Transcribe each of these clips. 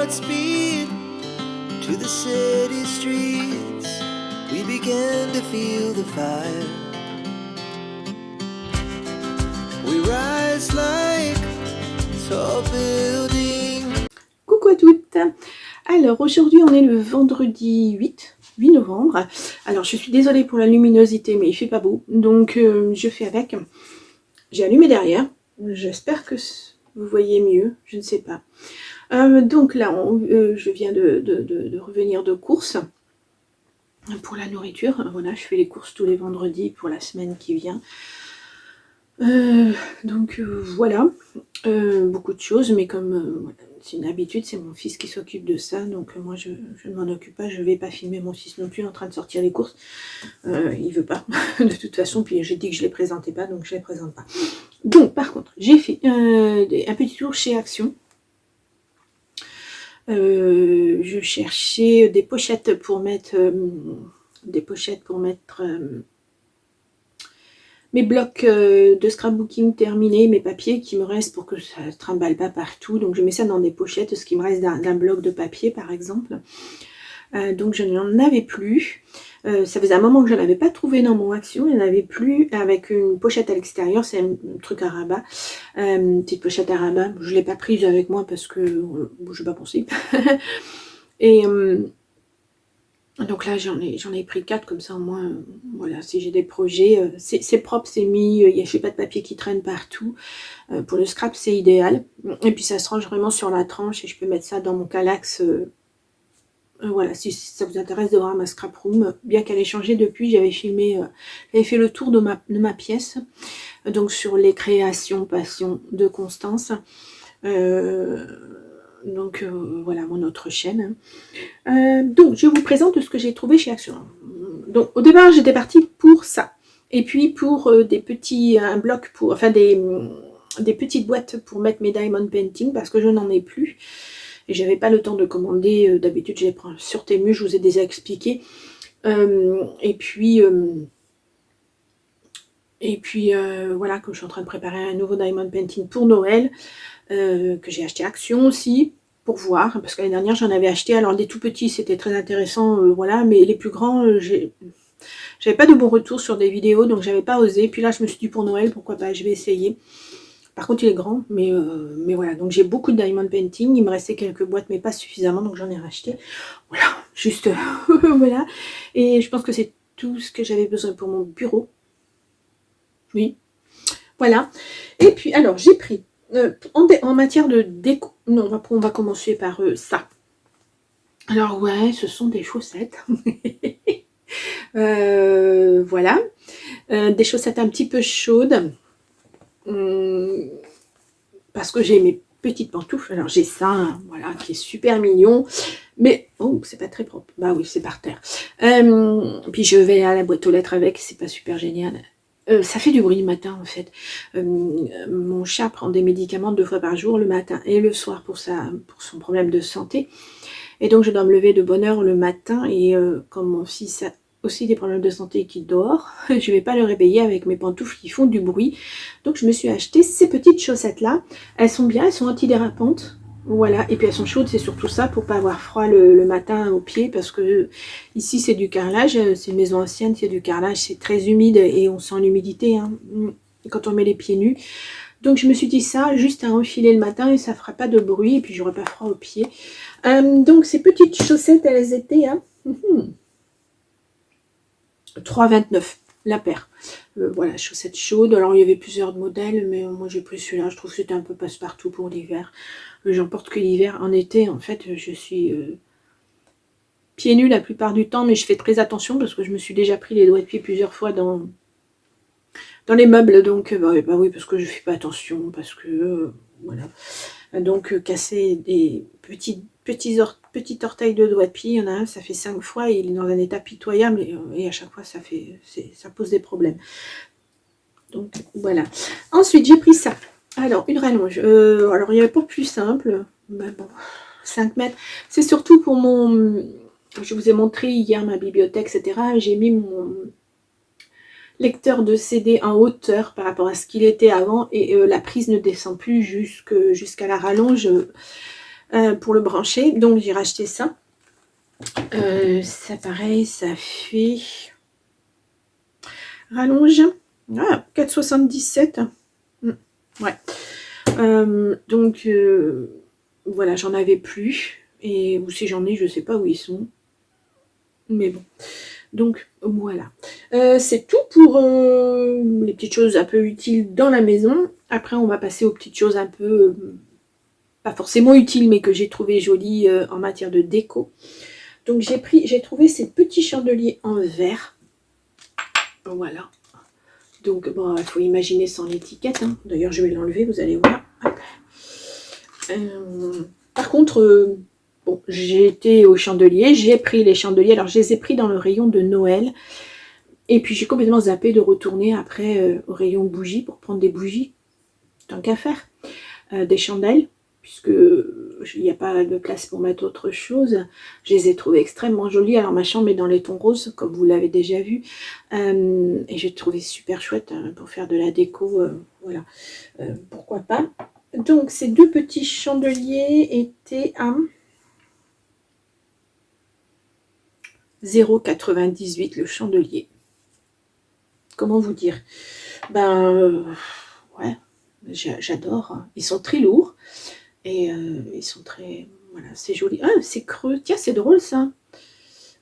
Godspeed to the city streets. We began to feel the fire. We rise like tall buildings. Coucou à toutes. Alors aujourd'hui on est le vendredi 8 novembre. Alors je suis désolée pour la luminosité mais il fait pas beau. Donc je fais avec. J'ai allumé derrière. J'espère que vous voyez mieux. Je ne sais pas. Donc là je viens de revenir de course. Pour la nourriture. Voilà, je fais les courses tous les vendredis pour la semaine qui vient. Voilà. Beaucoup de choses mais comme... voilà. C'est une habitude, c'est mon fils qui s'occupe de ça, donc moi je ne m'en occupe pas, je vais pas filmer mon fils non plus en train de sortir les courses, il veut pas, de toute façon, puis j'ai dit que je les présentais pas, donc je les présente pas. Donc par contre, j'ai fait un petit tour chez Action, je cherchais des pochettes pour mettre, mes blocs de scrapbooking terminés, mes papiers qui me restent pour que ça ne trimballe pas partout. Donc je mets ça dans des pochettes, ce qui me reste d'un bloc de papier par exemple. Donc je n'en avais plus. Ça faisait un moment que je n'en avais pas trouvé dans mon Action. Il n'y en avait plus avec une pochette à l'extérieur. C'est un truc à rabat. Une petite pochette à rabat. Je ne l'ai pas prise avec moi parce que je n'ai pas pensé. Et... donc là j'en ai pris 4 comme ça au moins voilà, si j'ai des projets c'est propre, c'est mis, il n'y a pas de papier qui traîne partout. Pour le scrap c'est idéal et puis ça se range vraiment sur la tranche et je peux mettre ça dans mon Kallax. Voilà, si ça vous intéresse de voir ma scrap room, bien qu'elle ait changé depuis, j'avais filmé, j'avais fait le tour de ma pièce, donc sur les créations passion de Constance. Donc voilà mon autre chaîne. Donc je vous présente ce que j'ai trouvé chez Action. Donc au départ j'étais partie pour ça. Et puis pour un bloc pour, enfin des petites boîtes pour mettre mes diamond painting parce que je n'en ai plus. Et j'avais pas le temps de commander. D'habitude je les prends sur Temu, je vous ai déjà expliqué. Et puis voilà, que je suis en train de préparer un nouveau diamond painting pour Noël. Que j'ai acheté Action aussi pour voir, parce que l'année dernière j'en avais acheté, alors des tout petits c'était très intéressant, voilà, mais les plus grands j'avais pas de bons retours sur des vidéos, donc j'avais pas osé. Puis là je me suis dit pour Noël pourquoi pas, je vais essayer. Par contre il est grand, mais voilà, donc j'ai beaucoup de diamond painting, il me restait quelques boîtes mais pas suffisamment, donc j'en ai racheté, voilà, juste voilà, et je pense que c'est tout ce que j'avais besoin pour mon bureau. Oui, voilà. Et puis alors j'ai pris en matière de déco, non, on va commencer par ça. Alors ouais, ce sont des chaussettes. Voilà. Des chaussettes un petit peu chaudes. Parce que j'ai mes petites pantoufles. Alors j'ai ça, hein, voilà, qui est super mignon. Mais, oh, c'est pas très propre. Bah oui, c'est par terre. Puis je vais à la boîte aux lettres avec, c'est pas super génial. Ça fait du bruit le matin en fait. Mon chat prend des médicaments 2 fois par jour, le matin et le soir pour son problème de santé. Et donc je dois me lever de bonne heure le matin et comme mon fils a aussi des problèmes de santé et qu'il dort, je ne vais pas le réveiller avec mes pantoufles qui font du bruit. Donc je me suis acheté ces petites chaussettes là. Elles sont bien, elles sont antidérapantes. Voilà, et puis elles sont chaudes, c'est surtout ça, pour pas avoir froid le matin aux pieds, parce que ici c'est du carrelage, c'est une maison ancienne, c'est du carrelage, c'est très humide et on sent l'humidité hein, quand on met les pieds nus. Donc je me suis dit ça, juste à enfiler le matin et ça fera pas de bruit et puis j'aurai pas froid aux pieds. Donc ces petites chaussettes, elles étaient à 3,29 la paire. Voilà, chaussettes chaudes. Alors il y avait plusieurs modèles, mais moi j'ai pris celui-là. Je trouve que c'était un peu passe-partout pour l'hiver. J'en porte que l'hiver. En été, en fait, je suis pieds nus la plupart du temps, mais je fais très attention parce que je me suis déjà pris les doigts de pied plusieurs fois dans les meubles. Donc, bah oui, parce que je fais pas attention, parce que voilà. Donc, casser des petits orteils de doigts de pied, il y en a un, ça fait 5 fois, et il est dans un état pitoyable, et à chaque fois, ça pose des problèmes. Donc, voilà. Ensuite, j'ai pris ça. Alors, une rallonge. Alors, il n'y avait pas plus simple. Ben bon, 5 mètres. C'est surtout pour mon... Je vous ai montré hier ma bibliothèque, etc. J'ai mis mon lecteur de CD en hauteur par rapport à ce qu'il était avant, et la prise ne descend plus jusqu'à la rallonge. pour le brancher. Donc j'ai racheté ça. Ça pareil, ça fait rallonge. 4,77. Ouais. Donc voilà, j'en avais plus. Et ou si j'en ai, je sais pas où ils sont. Mais bon. Donc voilà. C'est tout pour les petites choses un peu utiles dans la maison. Après, on va passer aux petites choses un peu pas forcément utiles, mais que j'ai trouvé jolies en matière de déco. Donc j'ai trouvé ces petits chandeliers en verre. Voilà. Donc bon, il faut imaginer sans l'étiquette. Hein. D'ailleurs, je vais l'enlever, vous allez voir. Par contre, bon, j'ai été au chandelier, j'ai pris les chandeliers. Alors, je les ai pris dans le rayon de Noël. Et puis, j'ai complètement zappé de retourner après au rayon bougies pour prendre des bougies. Tant qu'à faire. Des chandelles, puisque il n'y a pas de place pour mettre autre chose. Je les ai trouvées extrêmement jolies. Alors, ma chambre est dans les tons roses, comme vous l'avez déjà vu. Et j'ai trouvé super chouette pour faire de la déco. Voilà. Pourquoi pas. Donc, ces deux petits chandeliers étaient à 0,98 le chandelier. Comment vous dire? Ben, ouais, j'adore. Ils sont très lourds et ils sont très... Voilà, c'est joli. Ah, c'est creux. Tiens, c'est drôle ça.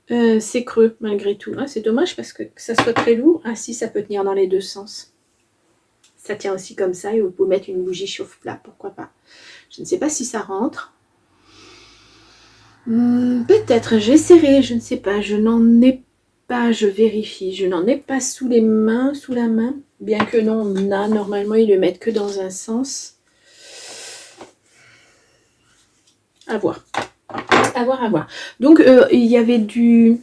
C'est creux malgré tout. Ah, c'est dommage parce que ça soit très lourd. Ah, si, ça peut tenir dans les deux sens. Ça tient aussi comme ça et vous pouvez mettre une bougie chauffe-plat, pourquoi pas. Je ne sais pas si ça rentre. Peut-être, j'essaierai, je ne sais pas. Je n'en ai pas, je vérifie. Je n'en ai pas sous la main. Bien que non, normalement, ils le mettent que dans un sens. À voir. À voir. Donc, il y avait du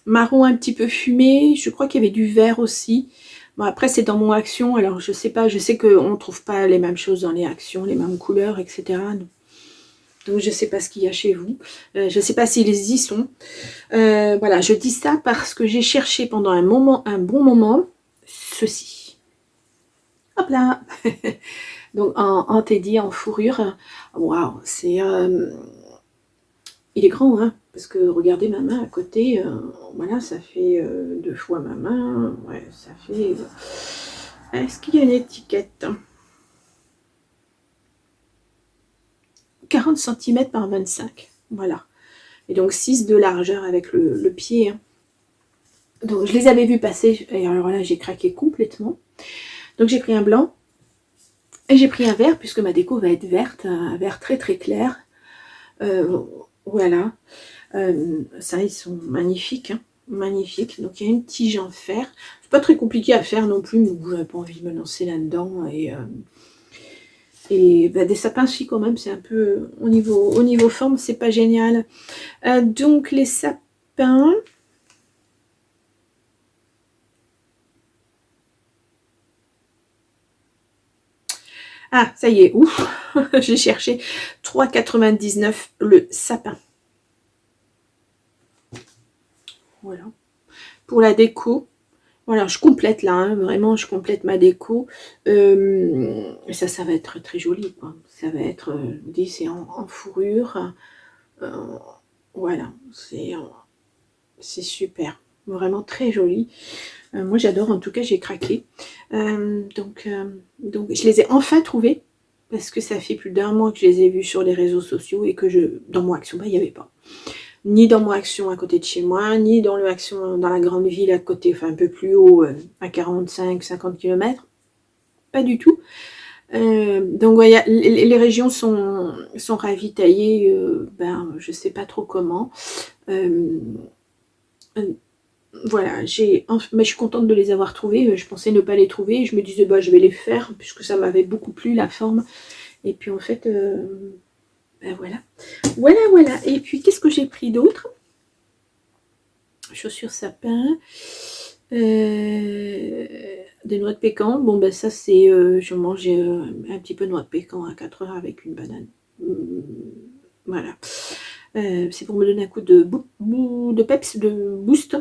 marron un petit peu fumé. Je crois qu'il y avait du vert aussi. Bon, après, c'est dans mon action, alors je sais pas, je sais qu'on ne trouve pas les mêmes choses dans les actions, les mêmes couleurs, etc. Donc, je sais pas ce qu'il y a chez vous. Je sais pas s'ils y sont. Voilà, je dis ça parce que j'ai cherché pendant un bon moment, ceci. Hop là. Donc, en teddy, en fourrure. Waouh, c'est... il est grand, hein, parce que regardez ma main à côté, voilà, ça fait 2 fois ma main, ouais, ça fait... Est-ce qu'il y a une étiquette? 40 cm par 25, voilà. Et donc 6 de largeur avec le pied. Hein. Donc je les avais vus passer, et alors là j'ai craqué complètement. Donc j'ai pris un blanc, et j'ai pris un vert, puisque ma déco va être verte, un vert très très clair. Voilà. Ça, ils sont magnifiques, hein, magnifiques. Donc il y a une tige en fer. C'est pas très compliqué à faire non plus, mais vous n'avez pas envie de me lancer là-dedans. Et bah, des sapins aussi quand même, c'est un peu au niveau forme, c'est pas génial. Donc les sapins. Ah, ça y est, ouf, j'ai cherché 3,99 le sapin. Voilà. Pour la déco, voilà, je complète là, hein, vraiment, je complète ma déco. Ça va être très joli, quoi. Ça va être, je vous dis, c'est en fourrure. Voilà, c'est super. Vraiment très joli. Moi, j'adore, en tout cas, j'ai craqué. Donc, je les ai enfin trouvés, parce que ça fait plus d'1 mois que je les ai vus sur les réseaux sociaux et que dans mon action, il n'y avait pas. Ni dans mon action à côté de chez moi, ni dans le action dans la grande ville à côté, enfin un peu plus haut, à 45-50 km. Pas du tout. Donc voilà, les régions sont ravitaillées, ben, je sais pas trop comment. Voilà, mais je suis contente de les avoir trouvés. Je pensais ne pas les trouver. Je me disais, bah, je vais les faire, puisque ça m'avait beaucoup plu, la forme. Et puis en fait, ben voilà. Voilà. Et puis, qu'est-ce que j'ai pris d'autre? Chaussures sapin. Des noix de pécan. Bon, ben ça, c'est... je mange un petit peu de noix de pécan à 4 heures avec une banane. Voilà. C'est pour me donner un coup de peps, de boost.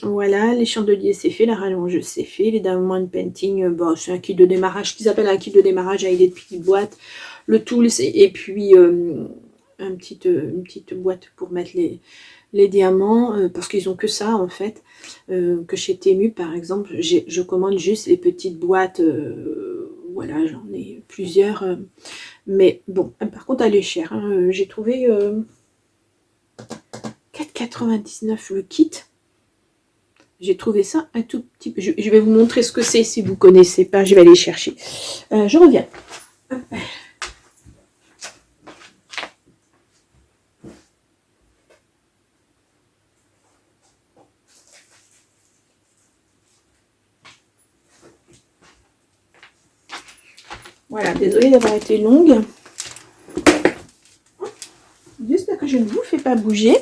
Voilà, les chandeliers c'est fait, la rallonge c'est fait, les diamond painting, bon, c'est un kit de démarrage, qu'ils appellent un kit de démarrage avec des petites boîtes, le tools et puis une petite boîte pour mettre les diamants, parce qu'ils ont que ça en fait, que chez Temu par exemple, je commande juste les petites boîtes, voilà, j'en ai plusieurs, mais bon, par contre elle est chère, hein, j'ai trouvé 4,99 le kit. J'ai trouvé ça un tout petit peu. Je vais vous montrer ce que c'est si vous ne connaissez pas. Je vais aller chercher. Je reviens. Voilà, désolée d'avoir été longue. J'espère que je ne vous fais pas bouger.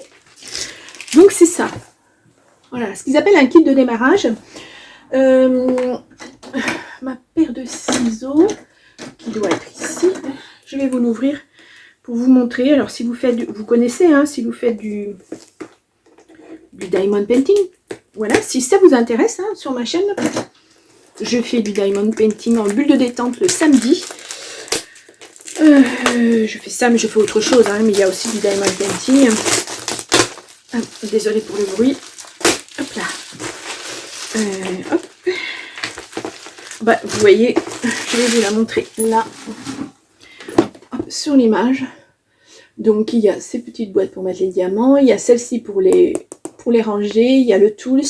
Donc c'est ça. Voilà, ce qu'ils appellent un kit de démarrage. Ma paire de ciseaux qui doit être ici. Je vais vous l'ouvrir pour vous montrer. Alors si vous faites, vous connaissez, hein, si vous faites du diamond painting, voilà, si ça vous intéresse, hein, sur ma chaîne, je fais du diamond painting en bulle de détente le samedi. Je fais ça, mais je fais autre chose, hein, mais il y a aussi du diamond painting. Ah, désolée pour le bruit. Hop là. Hop. Bah, vous voyez, je vais vous la montrer là, hop, sur l'image. Donc il y a ces petites boîtes pour mettre les diamants, il y a celle-ci pour les ranger, il y a le tools,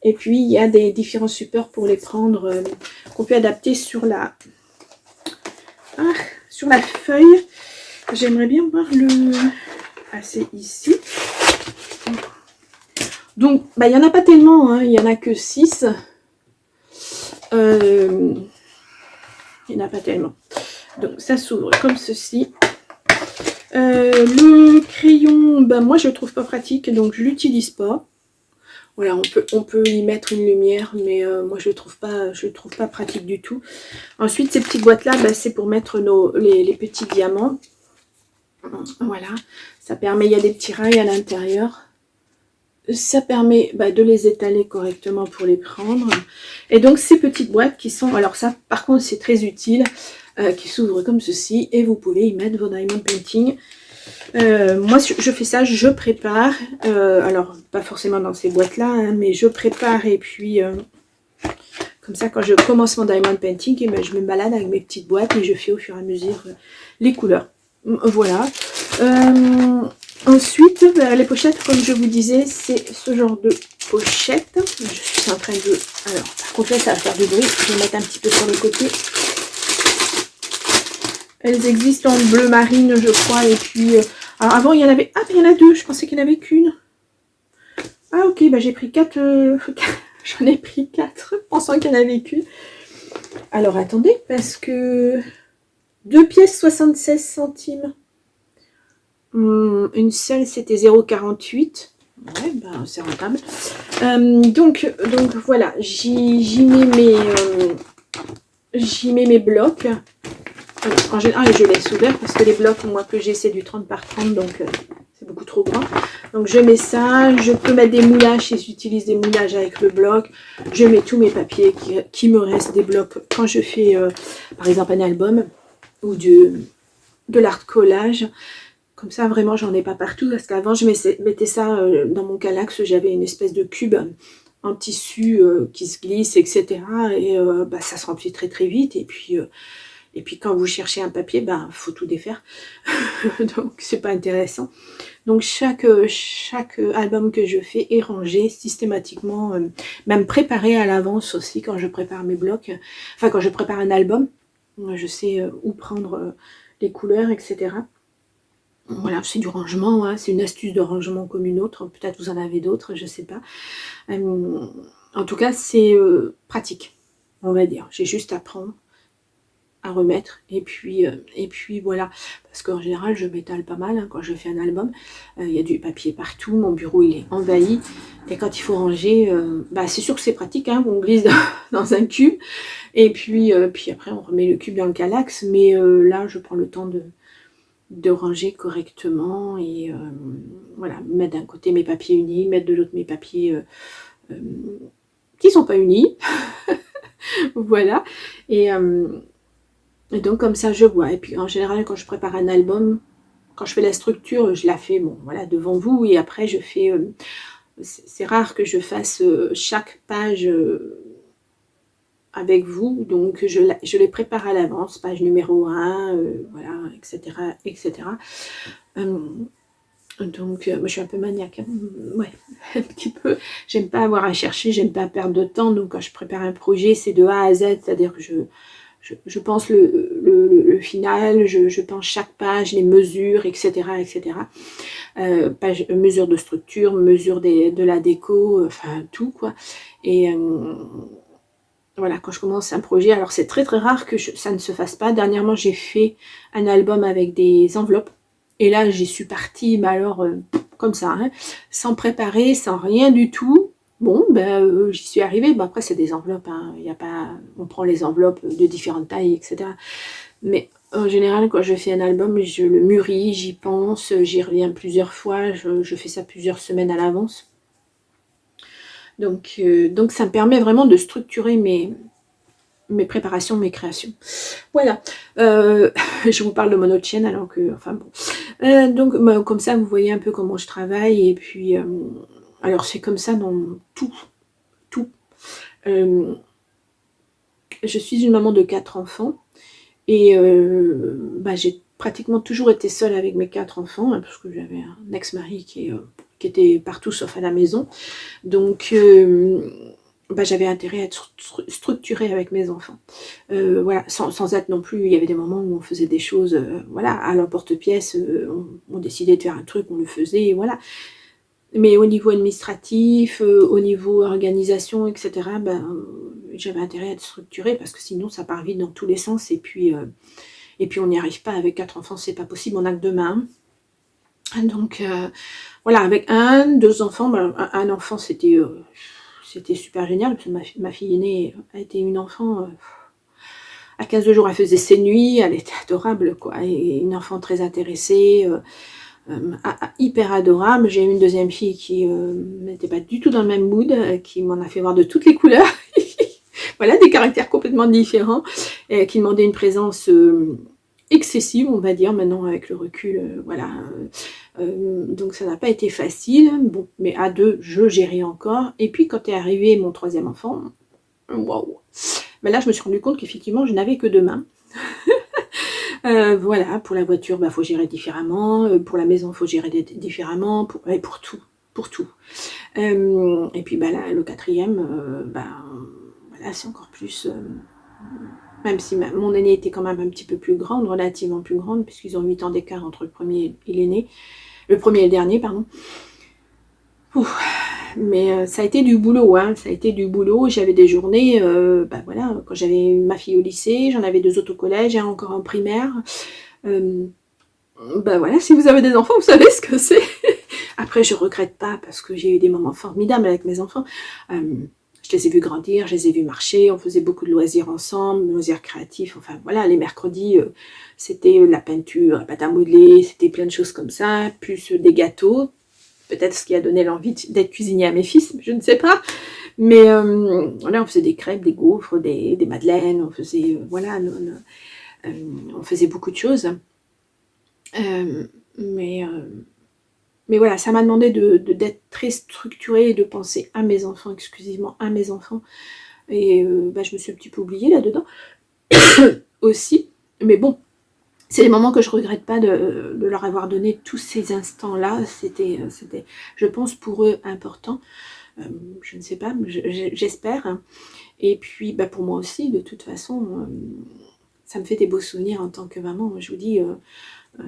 et puis il y a des différents supports pour les prendre, qu'on peut adapter sur la feuille. J'aimerais bien voir le... Ah, c'est ici. Donc, bah, il n'y en a pas tellement, hein. Il n'y en a que 6. Il n'y en a pas tellement. Donc, ça s'ouvre comme ceci. Le crayon, bah, moi, je le trouve pas pratique, donc je l'utilise pas. Voilà, on peut y mettre une lumière, mais moi, je le trouve pas pratique du tout. Ensuite, ces petites boîtes-là, bah, c'est pour mettre les petits diamants. Voilà, ça permet, il y a des petits rails à l'intérieur. Ça permet de les étaler correctement pour les prendre. Et donc ces petites boîtes qui sont, alors ça par contre c'est très utile, qui s'ouvrent comme ceci et vous pouvez y mettre vos diamond painting. Moi je fais ça, je prépare, alors pas forcément dans ces boîtes là, hein, mais je prépare et puis comme ça quand je commence mon diamond painting, et je me balade avec mes petites boîtes et je fais au fur et à mesure les couleurs. Voilà. Ensuite, les pochettes, comme je vous disais, c'est ce genre de pochette. Je suis en train de... Alors, par contre, là, ça va faire du bruit. Je vais mettre un petit peu sur le côté. Elles existent en bleu marine, je crois. Et puis, alors avant, il y en avait... Ah, mais il y en a 2. Je pensais qu'il n'y en avait qu'une. Ah, ok. Bah, j'ai pris 4... J'en ai pris 4, pensant qu'il n'y en avait qu'une. Alors, attendez, parce que... 2 pièces 76 centimes. Une seule c'était 0,48. Ouais, ben c'est rentable. Donc voilà, j'y mets mes blocs. En général, je laisse ouvert parce que les blocs, moi que j'ai, c'est du 30 par 30, donc c'est beaucoup trop grand. Donc je mets ça, je peux mettre des moulages si j'utilise des moulages avec le bloc. Je mets tous mes papiers qui me restent des blocs quand je fais par exemple un album ou de l'art collage. Comme ça, vraiment, j'en ai pas partout. Parce qu'avant, je mettais ça dans mon Kallax. J'avais une espèce de cube en tissu qui se glisse, etc. Et ça se remplit très très vite. Et puis quand vous cherchez un papier, faut tout défaire. Donc, c'est pas intéressant. Donc, chaque album que je fais est rangé systématiquement. Même préparé à l'avance aussi quand je prépare mes blocs. Enfin, quand je prépare un album, je sais où prendre les couleurs, etc. Voilà, c'est du rangement, hein, c'est une astuce de rangement comme une autre. Peut-être vous en avez d'autres, je sais pas. En tout cas, c'est pratique, on va dire. J'ai juste à prendre, à remettre, et puis voilà. Parce qu'en général, je m'étale pas mal hein, quand je fais un album. Il y a du papier partout, mon bureau il est envahi. Et quand il faut ranger, c'est sûr que c'est pratique, hein, on glisse dans un cube. Et puis après, on remet le cube dans le Kallax. Mais là, je prends le temps de ranger correctement et voilà, mettre d'un côté mes papiers unis, mettre de l'autre mes papiers qui sont pas unis. Voilà, et donc comme ça je vois. Et puis en général quand je prépare un album, quand je fais la structure, je la fais bon, voilà, devant vous, et après je fais, c'est rare que je fasse chaque page avec vous, donc je les prépare à l'avance, page numéro 1, voilà, etc. etc. Donc, moi je suis un peu maniaque, hein. Ouais, un petit peu. J'aime pas avoir à chercher, j'aime pas perdre de temps, donc quand je prépare un projet, c'est de A à Z, c'est-à-dire que je pense le final, je pense chaque page, les mesures, etc. etc. Mesure de structure, mesure de la déco, enfin tout quoi. Et voilà, quand je commence un projet, alors c'est très très rare que ça ne se fasse pas. Dernièrement, j'ai fait un album avec des enveloppes. Et là, j'y suis partie, mais alors, comme ça, hein, sans préparer, sans rien du tout. Bon, ben, j'y suis arrivée. Bon, après, c'est des enveloppes, hein. Y a pas, on prend les enveloppes de différentes tailles, etc. Mais en général, quand je fais un album, je le mûris, j'y pense, j'y reviens plusieurs fois. Je fais ça plusieurs semaines à l'avance. Donc, ça me permet vraiment de structurer mes préparations, mes créations. Voilà. Je vous parle de mon autre chaîne, alors que, enfin bon. Donc, comme ça, vous voyez un peu comment je travaille. Et puis, alors c'est comme ça dans tout. Tout. Je suis une maman de 4 enfants. Et j'ai pratiquement toujours été seule avec mes 4 enfants, hein, parce que j'avais un ex-mari qui était partout sauf à la maison. Donc, j'avais intérêt à être structurée avec mes enfants. Voilà, sans être non plus, il y avait des moments où on faisait des choses, voilà, à l'emporte-pièce, on décidait de faire un truc, on le faisait, voilà. Mais au niveau administratif, au niveau organisation, etc., j'avais intérêt à être structurée, parce que sinon ça part vite dans tous les sens, et puis on n'y arrive pas avec 4 enfants, c'est pas possible, on n'a que 2 mains. Donc voilà, avec 2 enfants, un enfant c'était super génial, parce que ma fille aînée a été une enfant, à 15 jours elle faisait ses nuits, elle était adorable quoi, et une enfant très intéressée, hyper adorable. J'ai eu une deuxième fille qui n'était pas du tout dans le même mood, qui m'en a fait voir de toutes les couleurs, voilà, des caractères complètement différents, qui demandait une présence excessive, on va dire, maintenant avec le recul, voilà. Donc ça n'a pas été facile, bon, mais à 2, je gérais encore. Et puis quand est arrivé mon 3e enfant, waouh, là je me suis rendu compte qu'effectivement je n'avais que 2 mains. Voilà, pour la voiture, faut gérer différemment, pour la maison, faut gérer différemment, pour tout, pour tout. Et puis là, le 4e, voilà, c'est encore plus... même si mon aînée était quand même un petit peu plus grande, relativement plus grande, puisqu'ils ont 8 ans d'écart entre le premier et l'aîné. Le premier et le dernier, pardon. Mais ça a été du boulot, hein, ça a été du boulot. J'avais des journées, voilà, quand j'avais ma fille au lycée, j'en avais 2 autres au collège, et encore en primaire. Voilà, si vous avez des enfants, vous savez ce que c'est. Après, je regrette pas, parce que j'ai eu des moments formidables avec mes enfants. Je les ai vus grandir, je les ai vus marcher, on faisait beaucoup de loisirs ensemble, loisirs créatifs, enfin voilà, les mercredis, c'était la peinture, la pâte à modeler, c'était plein de choses comme ça, plus des gâteaux, peut-être ce qui a donné l'envie d'être cuisinier à mes fils, je ne sais pas, mais voilà, on faisait des crêpes, des gaufres, des madeleines, on faisait, voilà, on faisait beaucoup de choses, mais voilà, ça m'a demandé d'être très structurée et de penser à mes enfants, exclusivement à mes enfants. Et je me suis un petit peu oubliée là-dedans aussi. Mais bon, c'est des moments que je ne regrette pas de leur avoir donné tous ces instants-là. C'était, je pense, pour eux important. Je ne sais pas, j'espère. Et puis, pour moi aussi, de toute façon, ça me fait des beaux souvenirs en tant que maman. Je vous dis...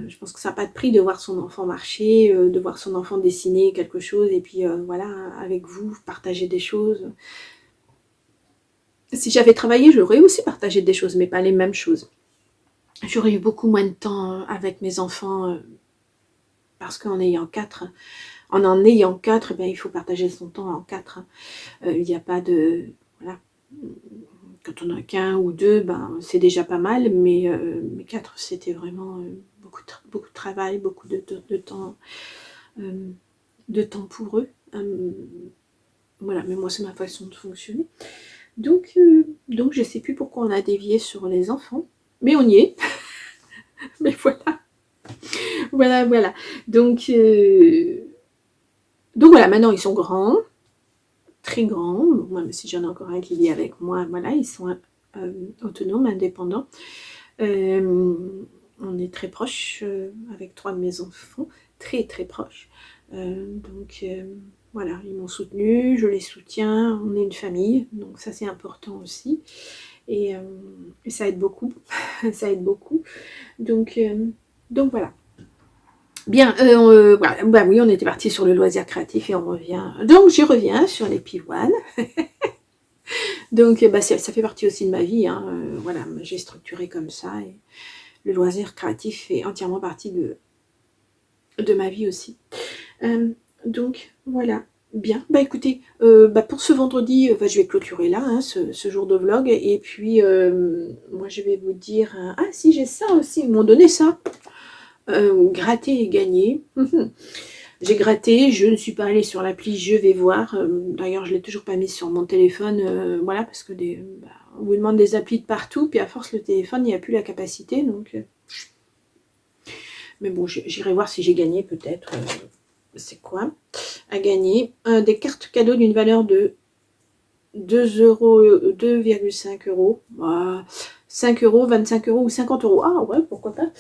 je pense que ça n'a pas de prix de voir son enfant marcher, de voir son enfant dessiner quelque chose, et puis voilà, avec vous, partager des choses. Si j'avais travaillé, j'aurais aussi partagé des choses, mais pas les mêmes choses. J'aurais eu beaucoup moins de temps avec mes enfants, parce qu'en ayant 4, il faut partager son temps en 4. Il n'y a pas de... Voilà. Quand on a qu'un ou 2, c'est déjà pas mal, mais 4, c'était vraiment... beaucoup de travail, beaucoup de temps pour eux. Voilà, mais moi c'est ma façon de fonctionner. Donc je sais plus pourquoi on a dévié sur les enfants, mais on y est. Mais voilà. Voilà, voilà. Donc voilà, maintenant ils sont grands, très grands. Même si j'en ai encore un qui vit avec moi, voilà, ils sont autonomes, indépendants. On est très proches avec 3 de mes enfants, très très proches. Donc voilà, ils m'ont soutenue, je les soutiens, on est une famille, donc ça c'est important aussi. Et ça aide beaucoup, ça aide beaucoup. Donc voilà. Bien, voilà. Bah oui, on était parti sur le loisir créatif et on revient. Donc je reviens sur les pivoines. Donc bah, ça fait partie aussi de ma vie. Hein. Voilà, j'ai structuré comme ça. Et le loisir créatif fait entièrement partie de ma vie aussi. Donc voilà. Bien, bah écoutez, bah pour ce vendredi, bah, je vais clôturer là, hein, ce jour de vlog, et puis moi je vais vous dire, ah si j'ai ça aussi, ils m'ont donné ça, gratter et gagner, j'ai gratté, je ne suis pas allée sur l'appli, je vais voir, d'ailleurs je ne l'ai toujours pas mis sur mon téléphone, voilà, parce que on vous demande des applis de partout, puis à force le téléphone, il n'y a plus la capacité, donc, mais bon, j'irai voir si j'ai gagné peut-être, c'est quoi à gagner, des cartes cadeaux d'une valeur de 2,5 euros, 5 euros, 25 euros ou 50 euros. Ah ouais, pourquoi pas.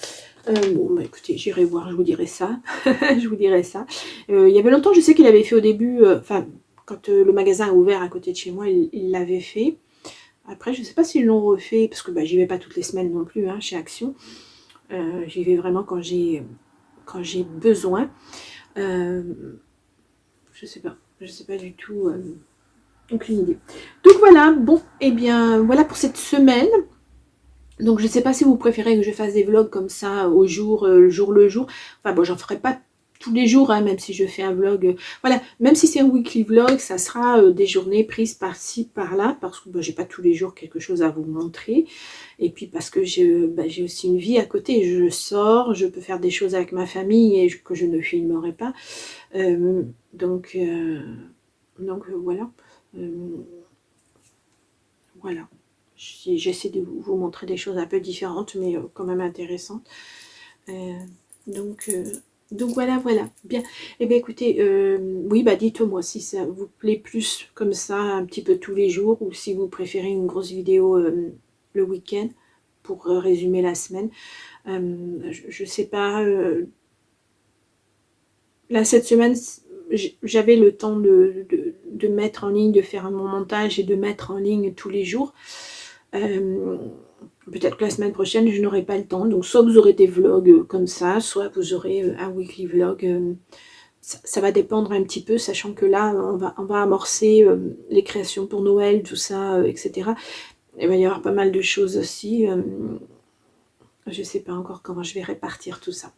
Bon, bah écoutez, j'irai voir, je vous dirai ça. Je vous dirai ça. Il y avait longtemps, je sais qu'il avait fait au début, enfin, quand le magasin a ouvert à côté de chez moi, il l'avait fait. Après, je ne sais pas s'ils l'ont refait, parce que bah, j'y vais pas toutes les semaines non plus, hein, chez Action. J'y vais vraiment quand j'ai besoin. Je sais pas du tout, aucune idée. Donc voilà, bon, et bien voilà pour cette semaine. Donc je ne sais pas si vous préférez que je fasse des vlogs comme ça au jour, le jour. Enfin bon, j'en ferai pas tous les jours, hein, même si je fais un vlog. Voilà, même si c'est un weekly vlog, ça sera des journées prises par-ci, par-là, parce que j'ai pas tous les jours quelque chose à vous montrer. Et puis parce que j'ai aussi une vie à côté, je sors, je peux faire des choses avec ma famille et que je ne filmerai pas. Donc voilà. Voilà. J'essaie de vous montrer des choses un peu différentes, mais quand même intéressantes. Donc voilà. Bien. Eh bien écoutez, oui, bah dites-moi si ça vous plaît plus comme ça, un petit peu tous les jours, ou si vous préférez une grosse vidéo le week-end pour résumer la semaine. Je sais pas. Là, cette semaine, j'avais le temps de mettre en ligne, de faire mon montage et de mettre en ligne tous les jours. Peut-être que la semaine prochaine, je n'aurai pas le temps. Donc, soit vous aurez des vlogs comme ça, soit vous aurez un weekly vlog. Ça va dépendre un petit peu, sachant que là, on va amorcer les créations pour Noël, tout ça, etc. Il va y avoir pas mal de choses aussi. Je ne sais pas encore comment je vais répartir tout ça.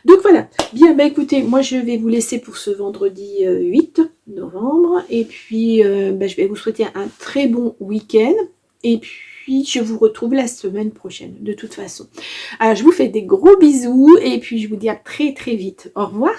Donc voilà, bien, bah écoutez, moi je vais vous laisser pour ce vendredi 8 novembre. Et puis, je vais vous souhaiter un très bon week-end. Et puis, je vous retrouve la semaine prochaine, de toute façon. Alors, je vous fais des gros bisous. Et puis, je vous dis à très très vite. Au revoir.